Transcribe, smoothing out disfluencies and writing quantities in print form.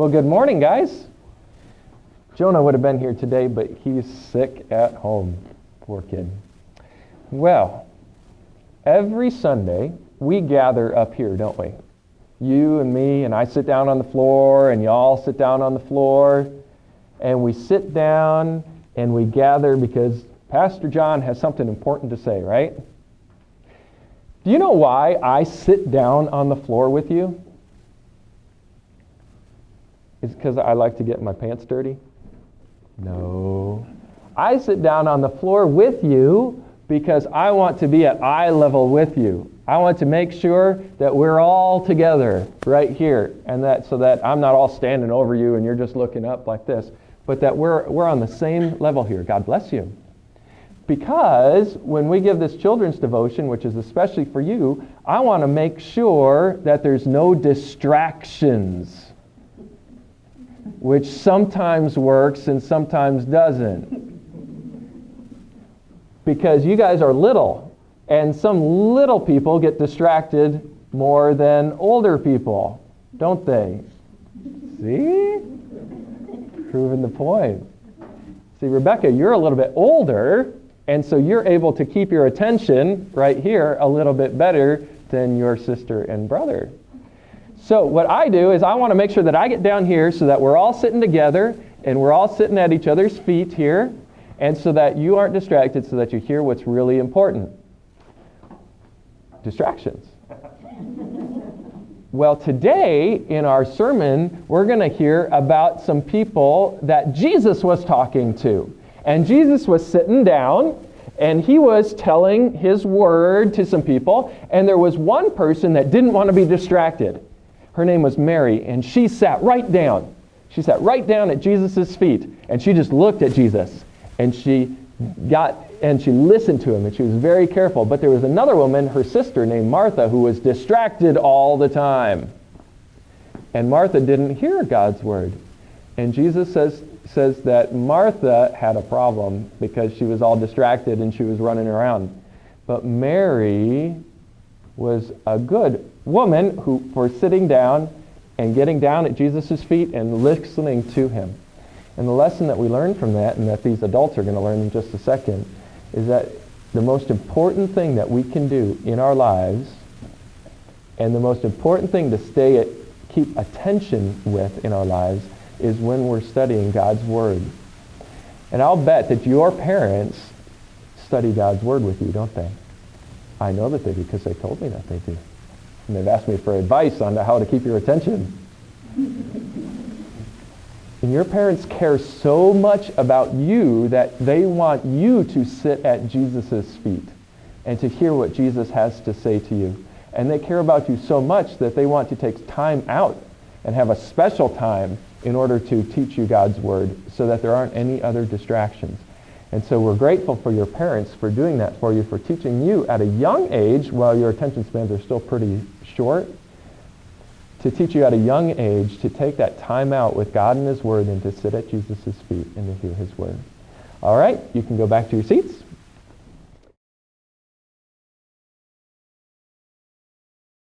Well, good morning, guys. Jonah would have been here today, but he's sick at home. Poor kid. Well, every Sunday, we gather up here, don't we? You and me, and I sit down on the floor, and y'all sit down on the floor, and we sit down, and we gather because Pastor John has something important to say, right? Do you know why I sit down on the floor with you? Is it because I like to get my pants dirty? No. I sit down on the floor with you because I want to be at eye level with you. I want to make sure that we're all together right here, and that so that I'm not all standing over you and you're just looking up like this, but that we're on the same level here. God bless you. Because when we give this children's devotion, which is especially for you, I want to make sure that there's no distractions, which sometimes works and sometimes doesn't. Because you guys are little, and some little people get distracted more than older people, don't they? See? Proving the point. See, Rebecca, you're a little bit older, and so you're able to keep your attention right here a little bit better than your sister and brother. So what I do is I want to make sure that I get down here so that we're all sitting together and we're all sitting at each other's feet here, and so that you aren't distracted, so that you hear what's really important. Distractions. Well, today in our sermon, we're going to hear about some people that Jesus was talking to. And Jesus was sitting down, and he was telling his word to some people, and there was one person that didn't want to be distracted. Her name was Mary, and she sat right down. She sat right down at Jesus' feet, and she just looked at Jesus, and she listened to him, and she was very careful. But there was another woman, her sister named Martha, who was distracted all the time. And Martha didn't hear God's word. And Jesus says that Martha had a problem because she was all distracted and she was running around. But Mary was a good woman who, for sitting down and getting down at Jesus' feet and listening to him. And the lesson that we learn from that, and that these adults are going to learn in just a second, is that the most important thing that we can do in our lives, and the most important thing to keep attention with in our lives, is when we're studying God's Word. And I'll bet that your parents study God's Word with you, don't they? I know that they do because they told me that they do. And they've asked me for advice on how to keep your attention. And your parents care so much about you that they want you to sit at Jesus' feet and to hear what Jesus has to say to you. And they care about you so much that they want to take time out and have a special time in order to teach you God's Word so that there aren't any other distractions. And so we're grateful for your parents for doing that for you, for teaching you at a young age, while your attention spans are still pretty short, to teach you at a young age to take that time out with God and His Word and to sit at Jesus' feet and to hear His Word. All right, you can go back to your seats.